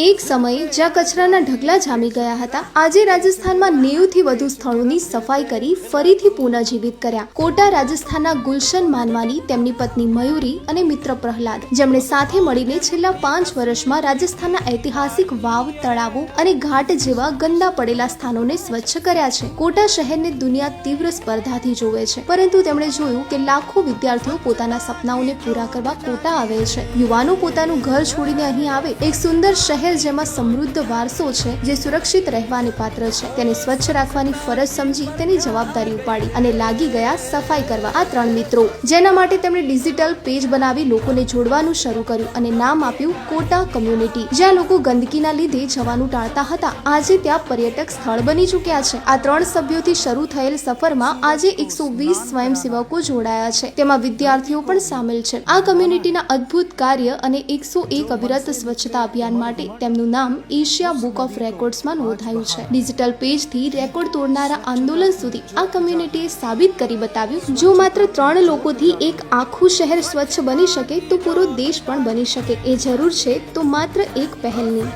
એક સમયે જ્યાં કચરાના ઢગલા જામી ગયા હતા, આજે રાજસ્થાનમાં 90 થી વધુ સ્થળોની સફાઈ કરી ફરીથી પુનઃજીવિત કર્યા. કોટા રાજસ્થાનના ગુલશન માનવાની, તેમની પત્ની મયુરી અને મિત્ર પ્રહલાદ, જેમણે સાથે મળીને છેલ્લા 5 વર્ષમાં રાજસ્થાનના ઐતિહાસિક વાવ, તળાવો અને ઘાટ જેવા ગંદા પડેલા સ્થાનોને સ્વચ્છ કર્યા છે. કોટા શહેરને દુનિયા તીવ્ર સ્પર્ધાથી જોવે છે, પરંતુ તેમણે જોયું કે લાખો વિદ્યાર્થીઓ પોતાના સપનાઓને પૂરા કરવા કોટા આવે છે. યુવાનો પોતાનું ઘર છોડીને અહીં આવે, એક સુંદર શહેર જેમાં સમૃદ્ધ વારસો છે, જે સુરક્ષિત રહેવાને પાત્ર છે, તેને સ્વચ્છ રાખવાની ફરજ સમજી તેની જવાબદારી ઉપાડી અને લાગી ગયા સફાઈ કરવા. આ 3 મિત્રો, જેના માટે તેમણે ડિજિટલ પેજ બનાવી લોકોને જોડવાનું શરૂ કર્યું અને નામ આપ્યું કોટા કમ્યુનિટી. જ્યાં લોકો ગંદકીના લીધે જવાનું ટાળતા હતા, આજે ત્યાં પર્યટક સ્થળ બની ચૂક્યા છે. આ 3 સભ્યોથી શરૂ થયેલ સફરમાં આજે 120 સ્વયંસેવકો જોડાયા છે, તેમાં વિદ્યાર્થીઓ પણ સામેલ છે. આ કમ્યુનિટીના અદ્ભુત કાર્ય અને 101 અવિરત સ્વચ્છતા અભિયાન માટે તેમનું નામ એશિયા બુક ઓફ રેકોર્ડ્સમાં નોંધાયું છે. ડિજિટલ પેજથી રેકોર્ડ તોડનારા આંદોલન સુધી આ કમ્યુનિટીએ સાબિત કરી બતાવ્યું, જો માત્ર 3 લોકોથી એક આખું શહેર સ્વચ્છ બની શકે તો પૂરો દેશ પણ બની શકે. એ જરૂર છે તો માત્ર એક પહેલની.